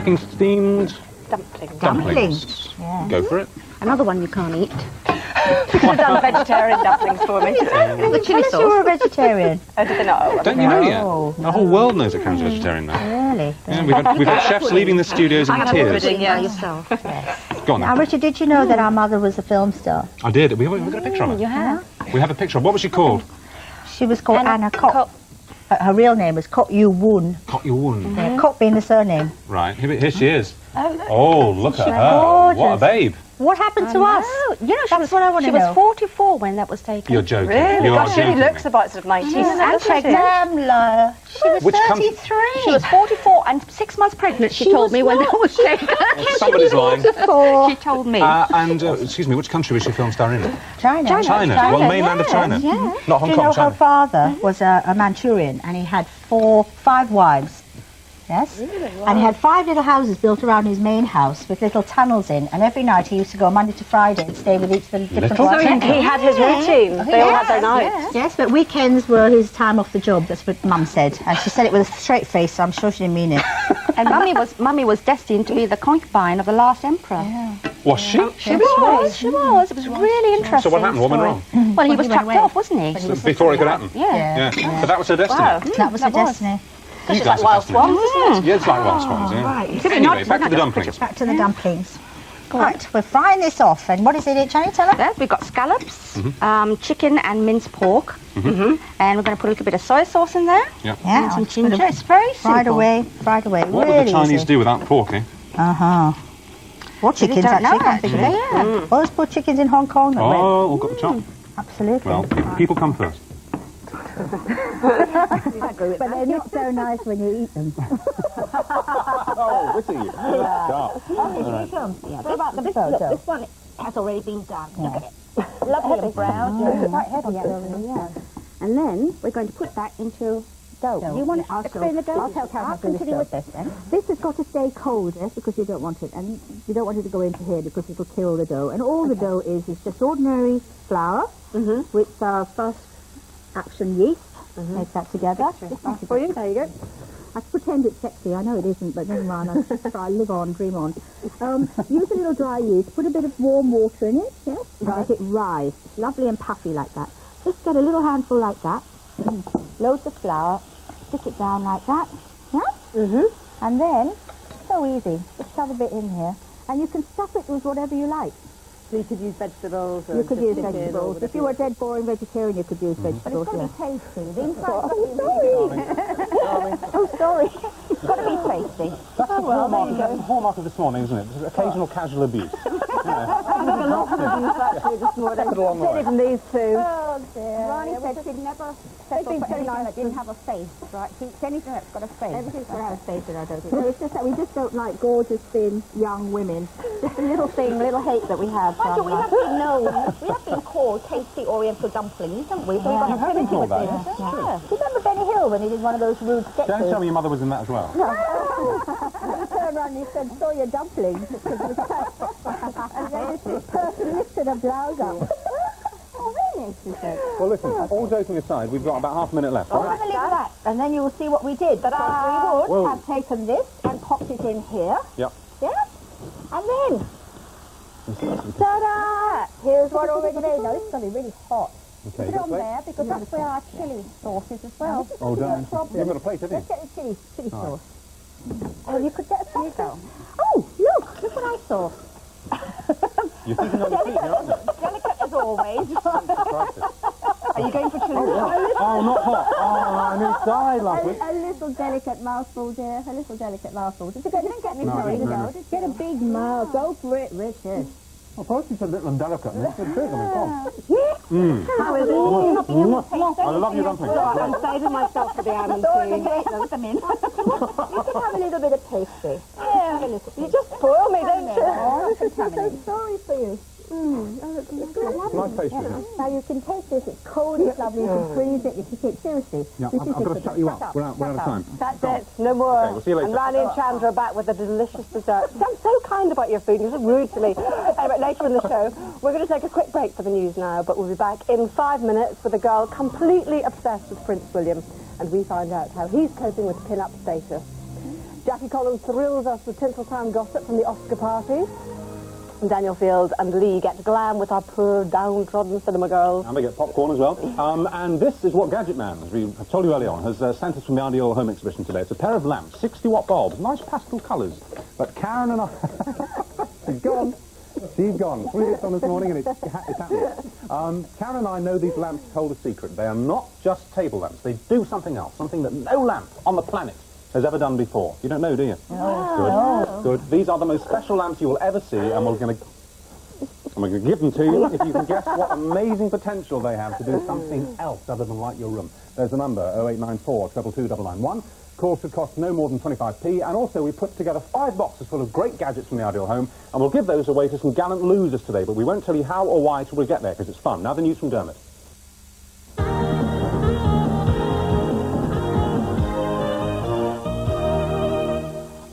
cooking-themed Dumplings. Yeah. Go for it. Another one you can't eat. Should have done vegetarian dumplings for me. The chili Tell us you were a sauce. vegetarian. Oh, did they not? Don't you know yet? No. The whole world knows that Karen's vegetarian now. Really? Yeah, we've had chefs leaving the studios in I have tears. pudding Yeah. by yourself. Go on Now, then. Richard, did you know that our mother was a film star? I did. We've got a picture of her. You have. We have a picture of what was she called? She was called Anna Kok. Kok. Her real name was Kok Yu Woon. Kok Yu-woon. Yeah, Kok being the surname. Right, here she is. Oh, Oh, look at her. gorgeous. What a babe. What happened to us? You know, That's what I want she to was know. 44 when that was taken. You're joking. really? You are Gosh, she really joking looks me. about sort of 90s. and doesn't she? pregnant. Damn liar. She was Which com- 33. She was 44 and 6 months pregnant, she told me when that was taken. Somebody's lying. For She told me. And, excuse me, which country was she film star in? China. China. Well, mainland of China. Yeah. Not Hong Do you Kong, know her China. father was a Manchurian and he had 5 wives? Yes? And he had 5 little houses built around his main house with little tunnels in, and every night he used to go Monday to Friday and stay with each of the different Little wives. tunnels? He had his routine. They all had their nights. Yes, but weekends were his time off the job. That's what Mum said, and she said it with a straight face, so I'm sure she didn't mean it. And Mummy was destined to be the concubine of the last emperor. Was she? She was. It was really interesting. So what happened? What went wrong? Well, he was He went chucked away. off, wasn't he? Before it could happen? Yeah. Yeah. But that was her destiny. Wow. That was her destiny. You It's guys like wild are fascinating. swans, isn't it? Yeah, it's like wild swans, yeah. right. Anyway, back to the dumplings. Back to the dumplings. Right, we're frying this off, and what is it, Johnny? Tell us. There, we've got scallops, chicken and minced pork, and we're going to put a little bit of soy sauce in there, Yeah. Yeah, and some ginger. It's very simple. fried away. What really would the Chinese easy. do without pork, eh? Or Really chickens, don't know, actually. Can't think of actually, it. yeah. Well, let's put chickens in Hong Kong. that way. Oh, we've got the chop. Absolutely. Well, people come first. but they're not so nice when you eat them. Oh, look at you. Sharp. What about the photo? This one has already been done. Look at it. Lovely and brown. It's quite heavy, actually, yeah. And then we're going to put that into dough. Do you want to explain the dough? I'll tell Karen how to do this continue dough. with this then. This has got to stay cold, yes, because you don't want it, and you don't want it to go into here because it'll kill the dough. And all the dough is just ordinary flour with first action yeast. Make that together. For you, there you go. I pretend it's sexy. I know it isn't, but never mind. I live on, dream on. Use a little dry yeast. Put a bit of warm water in it, yes, and let it rise. Lovely and puffy like that. Just get a little handful like that. Loads of flour. Stick it down like that. Yeah? And then, so easy. Just shove a bit in here. And you can stuff it with whatever you like. So you could use vegetables. You could use vegetables. If you were a dead boring vegetarian, you could use vegetables. But it's got to be tasty. The inside. Oh, sorry. It's got to be tasty. That's the hallmark of this morning, isn't it? Occasional casual abuse. Certainly from these two. Oh, dear. Ronnie said she'd never settle for anything that didn't have a face, right? She eats anything that's got a face. Everything's got to have a face, and I don't think. No, it's just that we just don't like gorgeous, thin, young women. Just a little thing, a little hate that we have. Mind you, we have been known, we have been called tasty oriental dumplings, haven't we? So we've got You have been called that, affinity with yeah. this. Do you remember Benny Hill when he did one of those rude sketches? Don't tell me your mother was in that as well. He turned around and he said, "Saw your dumplings." And then this person lifted a blouse up. Oh, really? She said. Well, listen, all joking aside, we've got about half a minute left, Well, right? have a look at that, and then you will see what we did. Because we would have taken this and popped it in here. Yep. Yeah? And then, ta-da! Here's what already made. Now, this is going to be really hot. Okay, Put it on there, because that's where our chili sauce is as well. Oh, No darn. problem. You've got a plate, haven't Let's you? get the chili sauce. Oh, you could get a sauce. Oh, look what I saw. You're thinking on your feet here, aren't you? Delicate as always. Are you going for chili? Oh, not hot. Oh, I nearly died last week. A little delicate mouthful, dear. A little delicate mouthful. Did you didn't get me No, sorry, no. Get a big mouth. Go for it, Richard. I thought you said little and delicate. And that's the truth, I mean, come on. How is it? I love your dumplings. I'm saving myself for the almond tea. Look them in. You can have a little bit of pastry. Yeah. You just spoil me, don't you? Oh, I'm so sorry for you. Nice pastry, yeah. Now you can taste this. It's cold. It's lovely. You can freeze it. You can take it seriously. Yeah, This I've is got to good. shut you up. We're out of time. That's it. No more. Okay, we'll see you later. And Rani and Chandra are back with a delicious dessert. I'm so kind about your food. You're so rude to me. Anyway, later in the show, we're going to take a quick break for the news now, but we'll be back in 5 minutes with a girl completely obsessed with Prince William, and we find out how he's coping with pin-up status. Jackie Collins thrills us with Tinseltown gossip from the Oscar parties. And Daniel Field and Lee get glam with our poor downtrodden cinema girls. And we get popcorn as well. And this is what Gadget Man, as we have told you earlier on, has sent us from the Ideal Home Exhibition today. It's a pair of lamps, 60-watt bulbs, nice pastel colours. But Karen and I... She's gone. She's gone. 3 minutes on this morning and it's happening. Karen and I know these lamps hold a secret. They are not just table lamps. They do something else, something that no lamp on the planet has ever done before. You don't know, do you? No. Good. Good. These are the most special lamps you will ever see, and we're going to give them to you if you can guess what amazing potential they have to do something else other than light your room. There's the number, 0894 222 991. Calls should cost no more than 25p, and also we put together 5 boxes full of great gadgets from the Ideal Home, and we'll give those away to some gallant losers today, but we won't tell you how or why till we get there, because it's fun. Now the news from Dermot.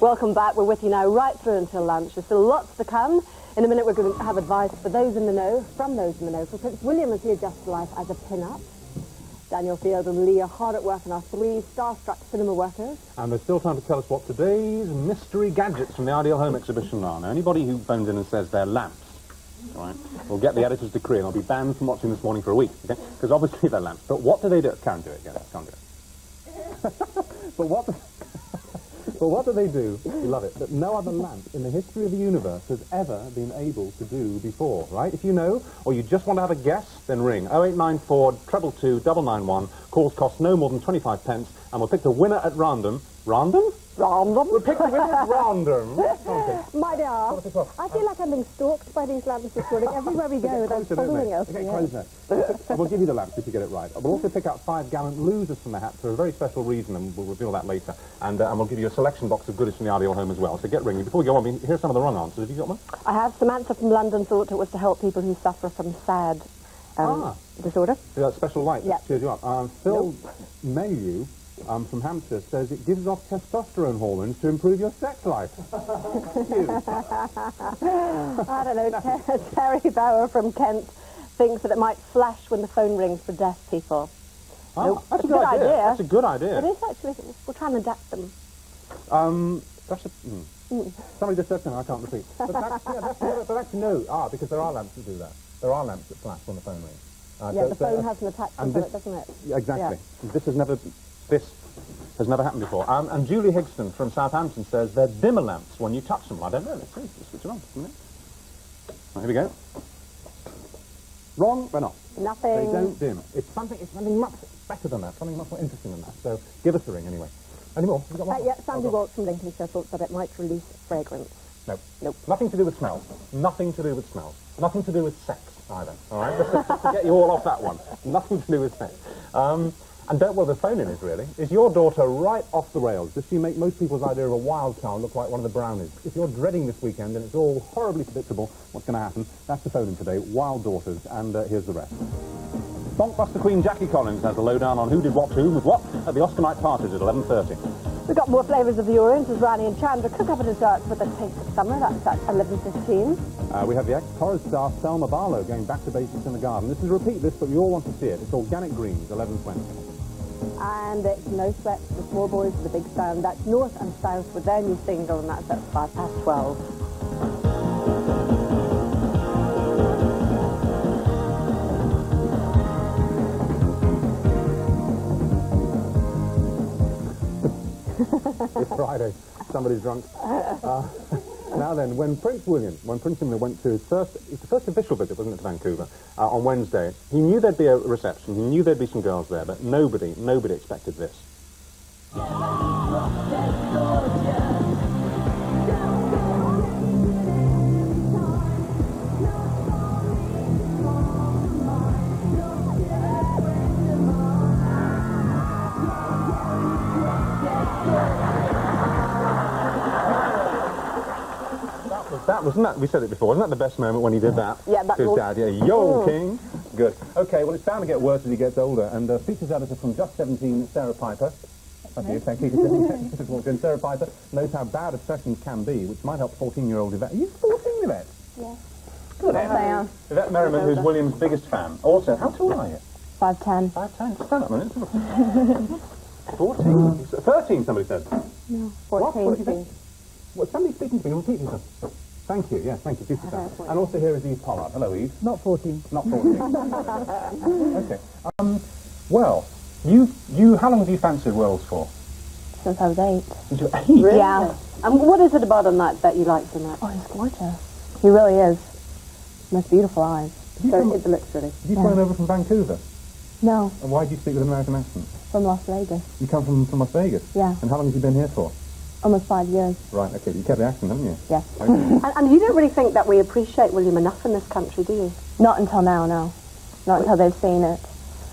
Welcome back. We're with you now right through until lunch. There's still lots to come. In a minute, we're going to have advice for those in the know, from those in the know. For Prince William as he adjusts life as a pin-up. Daniel Field and Lee are hard at work on our 3 starstruck cinema workers. And there's still time to tell us what today's mystery gadgets from the Ideal Home Exhibition are. Now, anybody who phones in and says they're lamps, right, will get the editor's decree and I'll be banned from watching This Morning for a week, okay? Because obviously they're lamps. But what do they do? Can't do it, yeah, can't do it. But what do they do? You love it. That no other lamp in the history of the universe has ever been able to do before, right? If you know, or you just want to have a guess, then ring 0894 222 991. Calls cost no more than 25 pence, and we'll pick the winner at random. Random? Random? We'll pick the winner at random. Okay. My dear, I feel like I'm being stalked by these lamps this morning. Everywhere we go, they're following us. Get closer. We'll give you the lamps if you get it right. We'll also pick out 5 gallant losers from the hat for a very special reason, and we'll reveal that later. And we'll give you a selection box of goodies from the Ideal Home as well. So get ringing. Before we go on, here's some of the wrong answers. Have you got one? I have. Samantha from London thought it was to help people who suffer from SAD disorder. That special light Yeah. that cheers you up. Phil Mayhew from Hampshire says it gives off testosterone hormones to improve your sex life. I don't know. Terry Bauer from Kent thinks that it might flash when the phone rings for deaf people. Oh, that's a good idea. That's a good idea. It is actually. We'll try and adapt them. That's a... Somebody just said something I can't repeat. But actually, no. Because there are lamps that do that. There are lamps that flash when the phone rings. The phone has an attachment on it, doesn't it? Yeah, exactly. Yeah. This has never happened before. And Julie Higston from Southampton says they're dimmer lamps when you touch them. I don't know. Let's see. Let's switch it on. Right, here we go. Wrong, they're not. Nothing. They don't dim. It's something much better than that. Something much more interesting than that. So give us a ring anyway. Any more? You got one? Yeah, Sandy Waltz from Lincolnshire thought that it might release fragrance. No. Nope. Nothing to do with smells. Nothing to do with smells. Nothing to do with sex either. All right? Just to get you all off that one. Nothing to do with sex. And the phone in is really. Is your daughter right off the rails? Does she make most people's idea of a wild child look like one of the brownies? If you're dreading this weekend and it's all horribly predictable what's going to happen, that's the phone in today. Wild daughters. And here's the rest. Bonkbuster Queen Jackie Collins has the lowdown on who did what to whom with what at the Oscar night parties at 11:30. We've got more flavours of the Orient as Rani and Chandra cook up a dessert with a taste of summer. That's at 11:15. We have the ex-Torres star Selma Barlow going back to basics in the garden. This is repeat this, but we all want to see it. It's Organic Greens, 11:20. And it's No Sweat, the Small Boys with the Big Sound. That's North and South with their new single, and that's at 12:05. It's Friday. Somebody's drunk. Now then, when Prince William went to his first official visit, wasn't it, to Vancouver, on Wednesday, he knew there'd be a reception, he knew there'd be some girls there, but nobody expected this. Wasn't that, we said it before, wasn't that the best moment when he did that? Yeah, that's to his dad, yeah, yo, King. Good. Okay, well, it's bound to get worse as he gets older, and features editor from Just 17, Sarah Piper. Thank you. Sarah Piper knows how bad obsessions can be, which might help 14-year-old Yvette. Are you 14, Yvette? Yeah. Good. Yvette Merriman, who's William's biggest fan. Also, how tall are you? 5'10". 5'10". Stand up a minute. 14. 13, somebody said. No, What? 14. What did you say? Well, somebody's speaking to me. Repeat yourself. Thank you. Yes, thank you. Do sit down. And also here is Eve Pollard. Hello, Eve. Not 14. Not 14. Okay. Well, how long have you fancied Wells for? Since I was 8. Since you were 8? Really? Yeah. And what is it about him that you like so much? Oh, he's gorgeous. He really is. Most beautiful eyes. So it looks really. Have you flown over from Vancouver? No, And why do you speak with an American accent? from Las Vegas. You come from Las Vegas? Yeah. And how long have you been here for? Almost 5 years. Right, okay, but you kept the accent, haven't you? Yes. Okay. And you don't really think that we appreciate William enough in this country, do you? Not until now, no. Not until they've seen it.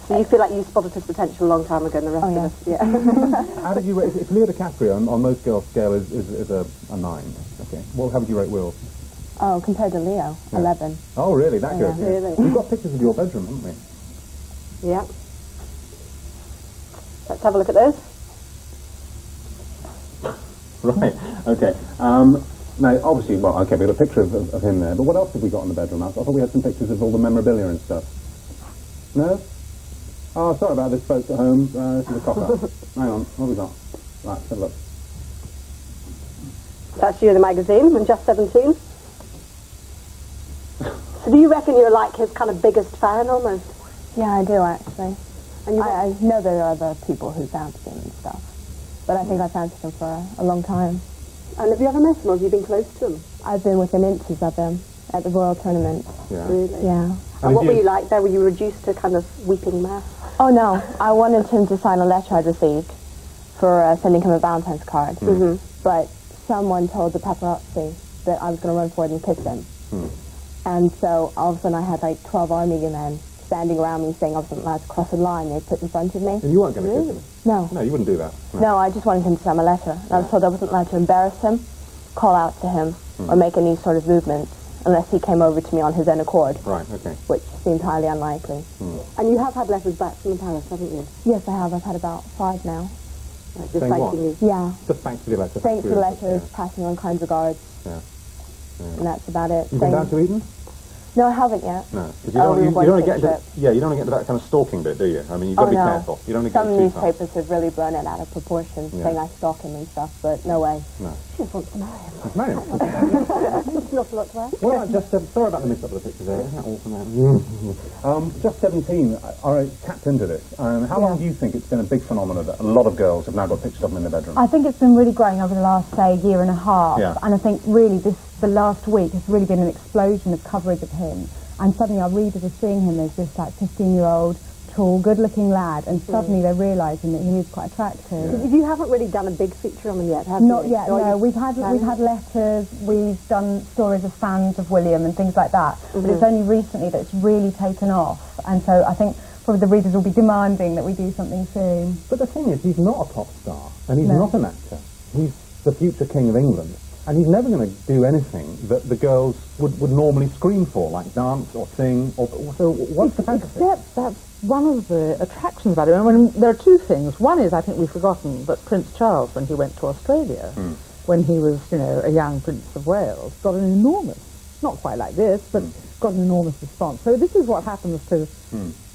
So you feel like you spotted his potential a long time ago and the rest Oh, of us, yeah. How did you rate, if Leo DiCaprio on most girls' scale is a 9, okay, well, how would you rate Will? Oh, compared to Leo, 11. Oh, really, that good? yeah. Really? We've got pictures of your bedroom, haven't we? Yeah. Let's have a look at those. Right, okay. Now, obviously, well, okay, we got a picture of him there, but what else have we got in the bedroom? I thought we had some pictures of all the memorabilia and stuff. No? Oh, sorry about this, folks at home. This is a cop-out. Hang on, what have we got? Right, let's have a look. That's you in the magazine, and just 17. So do you reckon you're like his kind of biggest fan almost? Yeah, I do, actually. And you I know there are other people who fancied him and stuff. But I think I fancied him for a long time. And have you ever met him, or have you been close to him? I've been within inches of him at the Royal Tournament. Yeah. Really? Yeah. And what were you like there? Were you reduced to kind of weeping mass? Oh, no. I wanted him to sign a letter I'd received for sending him a Valentine's card. Mm-hmm. But someone told the paparazzi that I was going to run forward and kiss him. And so all of a sudden I had like 12 army men standing around me saying I wasn't allowed to cross a line they put in front of me. And you weren't going to kiss him? No. No, you wouldn't do that. No, I just wanted him to sign my letter. And I was told I wasn't allowed to embarrass him, call out to him, or make any sort of movements unless he came over to me on his own accord, Right, okay. which seemed highly unlikely. And you have had letters back from the palace, haven't you? Yes, I have. I've had about 5 now. Like, just Saying what? thanking you. Yeah. Just thanks for the letter. Thanks for the letters, passing on kind regards. Yeah. And that's about it. You've been down to Eden? No, I haven't yet. No. 'Cause you Oh, we don't, were you don't going get to into, take yeah, you don't get into that kind of stalking bit, do you? I mean, you've got to be careful. You don't want to Some get too far. newspapers have really blown it out of proportion, saying I stalk him and stuff, but no way. No. She just wants to marry him. Marry him. Not a lot to ask. Well, just sorry about the mix up of the pictures there. Isn't that awful? Just 17. I tapped into this. How long do you think it's been a big phenomenon that a lot of girls have now got pictures of them in their bedroom? I think it's been really growing over the last, say, year and a half. Yeah. And I think really the last week has really been an explosion of coverage of him. And suddenly our readers are seeing him as this like 15-year-old, tall, good-looking lad, and suddenly they're realising that he is quite attractive. You haven't really done a big feature on them yet, have you? Not yet, Or no. you- We've had letters, we've done stories of fans of William and things like that. But it's only recently that it's really taken off. And so I think probably the readers will be demanding that we do something soon. But the thing is, he's not a pop star, and he's not an actor. He's the future king of England, and he's never going to do anything that the girls would normally scream for, like dance or sing. Or so what's the fantasy? Except that's one of the attractions about him. I mean, there are two things. One is, I think we've forgotten that Prince Charles, when he went to Australia, when he was, a young Prince of Wales, got an enormous, not quite like this, but got an enormous response. So this is what happens to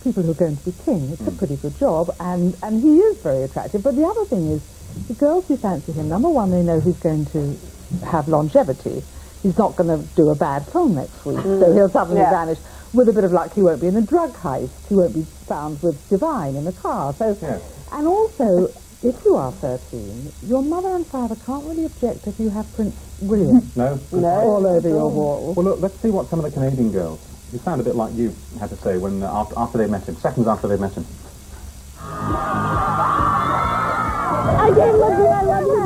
people who are going to be king. It's a pretty good job, and he is very attractive. But the other thing is, the girls who fancy him, number one, they know he's going to have longevity. He's not going to do a bad film next week, so he'll suddenly vanish. With a bit of luck, he won't be in a drug heist. He won't be found with Divine in the car. So, and also, if you are 13, your mother and father can't really object if you have Prince William No? all over your wall. Well, look, let's see what some of the Canadian girls, who sound a bit like you, had to say when after they met him, seconds after they met him. I came up here, I love you, and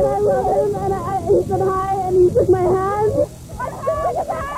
I love him, and he said hi, and he took my hand. Look at that!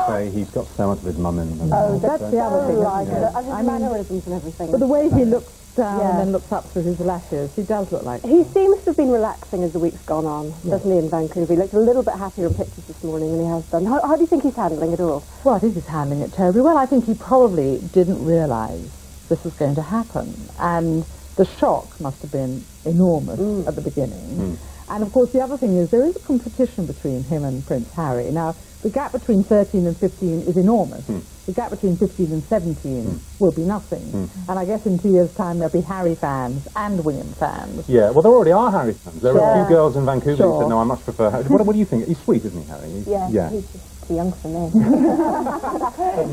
Say he's got so much of his mum in him. Oh, that's the other thing, Like isn't it. it? And his mannerisms and everything. But the way he looks down and then looks up through his lashes, he does look like... He seems to have been relaxing as the week's gone on, doesn't he, in Vancouver? He looked a little bit happier in pictures this morning than he has done. How do you think he's handling it all? Well, I think he's handling it terribly well. I think he probably didn't realise this was going to happen. And the shock must have been enormous at the beginning. And of course, the other thing is there is a competition between him and Prince Harry. Now, the gap between 13 and 15 is enormous. The gap between 15 and 17 will be nothing. And I guess in 2 years' time there'll be Harry fans and William fans. Yeah, well, there already are Harry fans. There are a few girls in Vancouver who Sure. said, no, I much prefer Harry. What do you think? He's sweet, isn't he, Harry? Yeah, he's just too young for me.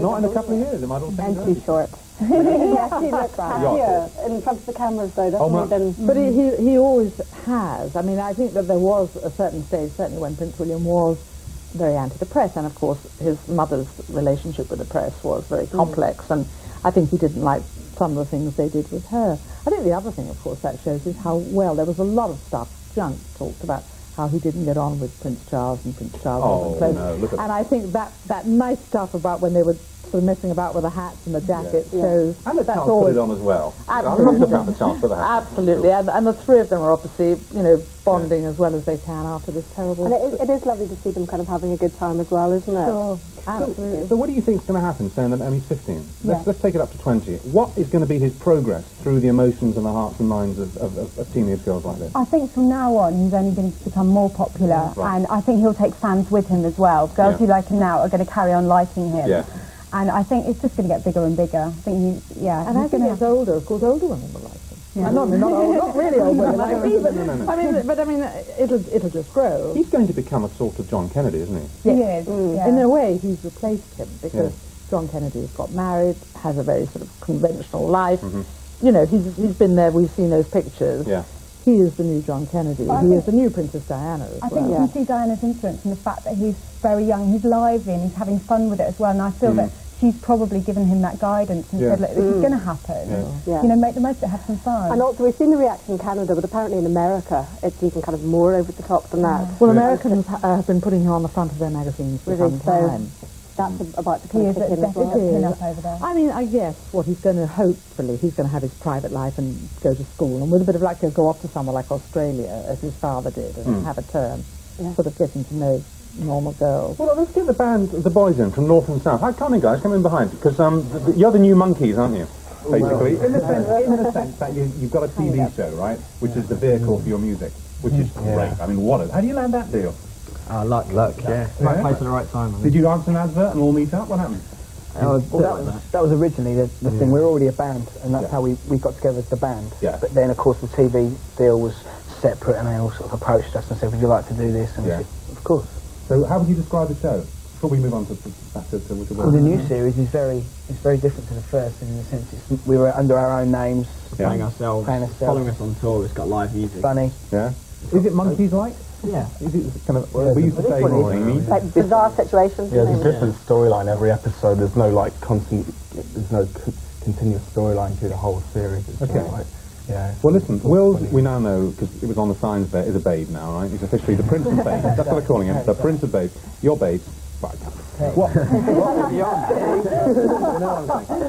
Not in a couple of years, it might all And too short. He actually looks happier in front of the cameras, though, doesn't he? But he always has. I mean, I think that there was a certain stage, certainly when Prince William was very anti-the-press, and of course his mother's relationship with the press was very complex, and I think he didn't like some of the things they did with her. I think the other thing, of course, that shows is how well there was a lot of stuff, junk, talked about how he didn't get on with Prince Charles and Prince Charles wasn't close. No, look at and I think that nice stuff about when they were sort of messing about with the hats and the jackets shows And the that's Charles put it on as well. I love Absolutely. the fact that Charles put the hat. Absolutely, and the three of them are obviously, bonding as well as they can after this terrible... And it is lovely to see them kind of having a good time as well, isn't it? Sure, absolutely. So what do you think is going to happen, saying that he's 15? Let's take it up to 20. What is going to be his progress through the emotions and the hearts and minds of teenage girls like this? I think from now on he's only going to become more popular, Right. and I think he'll take fans with him as well. Girls Yeah. who like him now are going to carry on liking him. Yeah. And I think it's just going to get bigger and bigger. I think And I think as older, of course, older women will like him. Yeah. Not old, not really old women like me, but, No. I mean, it'll just grow. He's going to become a sort of John Kennedy, isn't he? he is. Yeah. In a way, he's replaced him because John Kennedy has got married, has a very sort of conventional life. He's been there. We've seen those pictures. Yeah. He is the new John Kennedy. He is the new Princess Diana as I well. think you can see Diana's influence in the fact that he's very young, he's lively and he's having fun with it as well, and I feel that she's probably given him that guidance and said, look, this is going to happen. Yeah. Make the most of it, have some fun. And also, we've seen the reaction in Canada, but apparently in America, it's even kind of more over the top than that. Well, Americans have been putting him on the front of their magazines for some time. That's about to he kind is of kick in as definitely well. pin up over there. I mean, I guess what he's going to, hopefully, he's going to have his private life and go to school, and with a bit of luck, he'll go off to somewhere like Australia, as his father did, and have a term, sort of getting to know normal girls. Well, let's get the boys in from north and south. Come in, guys, come in behind, because you're the new monkeys, aren't you? Basically, in the sense that you've got a TV show, right, which is the vehicle for your music, which is great. I mean, how do you land that deal? Luck, yeah. Right place at the right time. I mean. Did you answer an advert and all meet up? What happened? That was originally the thing. We were already a band, and that's how we got together as the band. Yeah. But then, of course, the TV deal was separate, and they all sort of approached us and said, would you like to do this? And we said, of course. So how would you describe the show? Before we move on back to Well, the new series is very different to the first, in the sense we were under our own names, Playing ourselves, following us on tour. It's got live music. funny. Yeah. Is it monkeys-like? Yeah. Is it kind of, we used to say more, Amy. Like bizarre situations. Yeah, there's a different storyline every episode. There's no there's no continuous storyline through the whole series. It's Okay. more like, yeah. Well, listen, Will, we now know, because it was on the signs there, is a babe now, right? He's officially the Prince of Babe. That's what we're calling him, the Prince of Babe. Your babe. Right.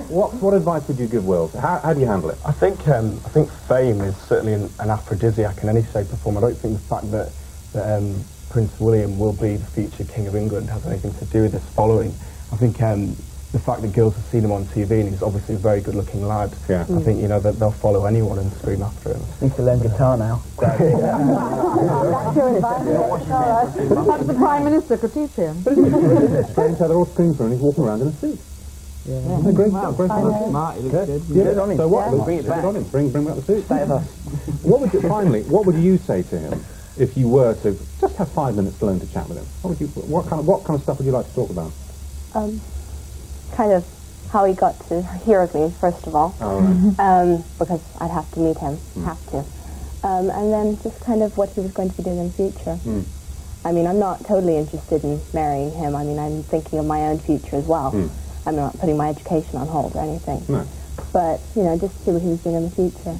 What advice would you give Will? How do you handle it? I think fame is certainly an aphrodisiac in any shape or form. I don't think the fact that Prince William will be the future King of England has anything to do with this following. I think the fact that girls have seen him on TV, and he's obviously a very good-looking lad. Yeah. I think that they'll follow anyone and scream after him. Need to learn guitar now. Perhaps the Prime Minister could teach him. It's strange how they're all screaming for him and he's walking around in a suit. Yeah. Isn't it great? Smart, he looks good. Good on him. So what? Bring it on him. Bring back the suit. Stay with us. What would you say to him if you were to just have 5 minutes alone to chat with him? What kind of stuff would you like to talk about? Kind of how he got to hear of me, first of all. Oh, right. Because I'd have to meet him, have to. And then just kind of what he was going to be doing in the future. I mean, I'm not totally interested in marrying him. I mean, I'm thinking of my own future as well. I'm not putting my education on hold or anything. No. But, just to see what he was doing in the future.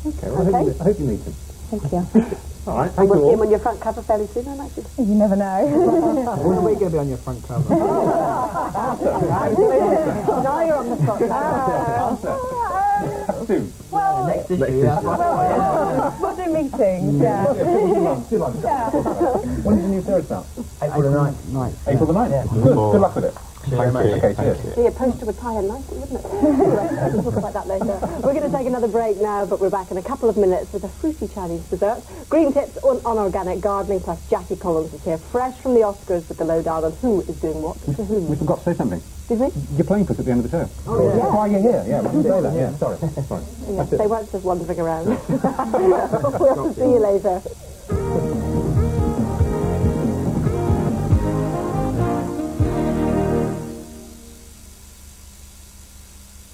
Okay, well, I hope you meet him. Thank you. All right, And thank you we'll see him all. on your front cover fairly soon, I imagine. You never know. When are we going to be on your front cover? Now you're on the spot. Soon. Next issue, yeah. We'll do meetings, yeah. Too long. When's the new series out? April the 9th. April the 9th. Good luck with it. Thank you. Okay, cheers. See, a poster would tie in nicely, wouldn't it? Anyway, we'll talk about that later. We're going to take another break now, but we're back in a couple of minutes with a fruity Chinese dessert. Green tips on organic gardening, plus Jackie Collins is here, fresh from the Oscars with the lowdown on who is doing what to whom. We forgot to say something. Did we? You're playing for us at the end of the show. Oh, yeah. That's why you're here. Yeah, we didn't say that. Yeah, sorry. Yeah, they weren't just wandering around. We'll see you later.